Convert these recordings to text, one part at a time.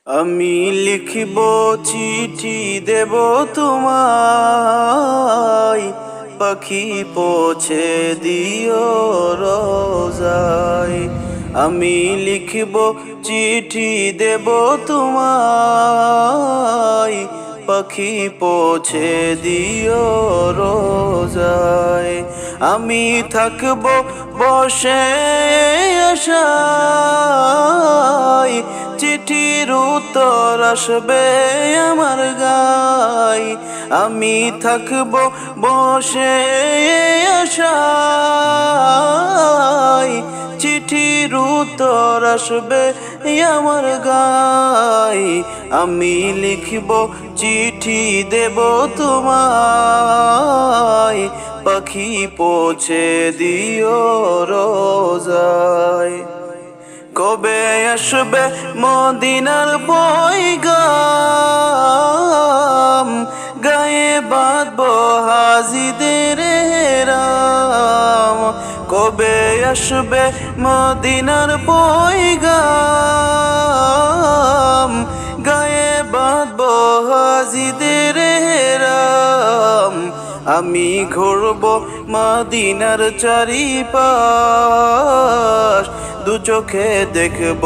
আমি লিখিব চিঠি দেব তোমায়, পাখি পৌঁছে দিও রোজায়। আমি লিখিব চিঠি দেব তোমায়, পাখি পৌঁছে দিও রোজায়। আমি থাকব বসে আশায়, চিঠির উত্তর আসবে আমার গায়। আমি থাকব বসে আশায়, চিঠির উত্তর আসবে আমার গায়। আমি লিখব চিঠি দেব তোমায়, পাখি পৌঁছে দিও রোজায়। কবে আসবে মদিনার পয়গাম, গায়ে বাঁধব হাজিদের হেরাম। কবে আসবে মদিনার পয়গাম, গায়ে বাঁধব হাজিদের হেরাম। আমি ঘুরব মদিনার চারিপাশ, দু চোখে দেখব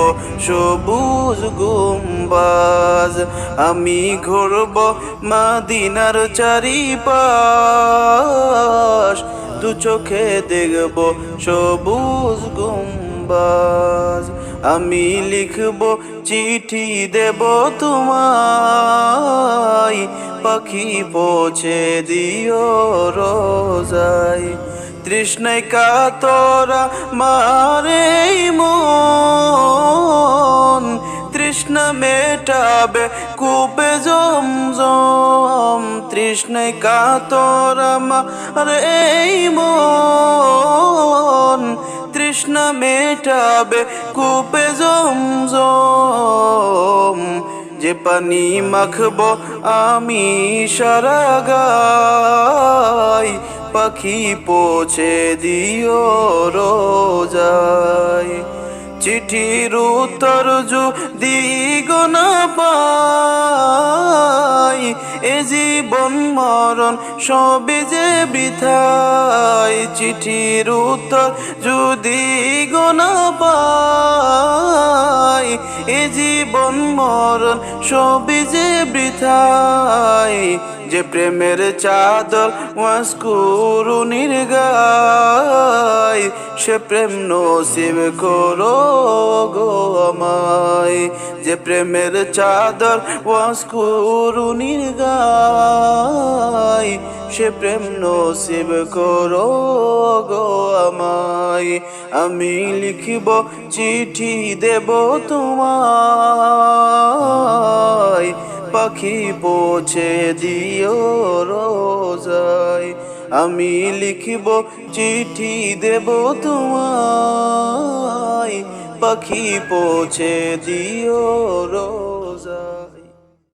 সবুজ গুম্বাজ। আমি ঘুরব মদিনার চারিপাশ, দু চোখে দেখব সবুজ গুম্বাজ। আমি লিখব চিঠি দেব তোমায়, পাখি পৌঁছে দিও রোজায়। তৃষ্ণায় কাতরা মারে মন, তৃষ্ণা মেটাবে কূপে জমজম। তৃষ্ণায় কাতরা মারে মন, তৃষ্ণা মেটাবে কূপে জমজম। যে পানি মাখব আমি সারা গায়, পাখি পৌঁছে দিও রোজায়। চিঠির উত্তর যদি গো না পাই, এ জীবন মরণ সবে যে বৃথায়। চিঠির উত্তর যদি গো না পাই, এ জীবন মরণ সবে যে বৃথায়। যে প্রেমের চাদর ওয়াসকুরুনির গায়, সে প্রেম নসিব করো গো আমায়। যে প্রেমের চাদর ওয়াসকুরুনির গায়, সে প্রেম নসিব করো গো আমায়। আমি লিখিব চিঠি দেব তোমায়, পাখি পৌঁছে দিও রোজায়। আমি লিখিব চিঠি দেব তোমায়, পাখি পৌঁছে দিও রোজায়।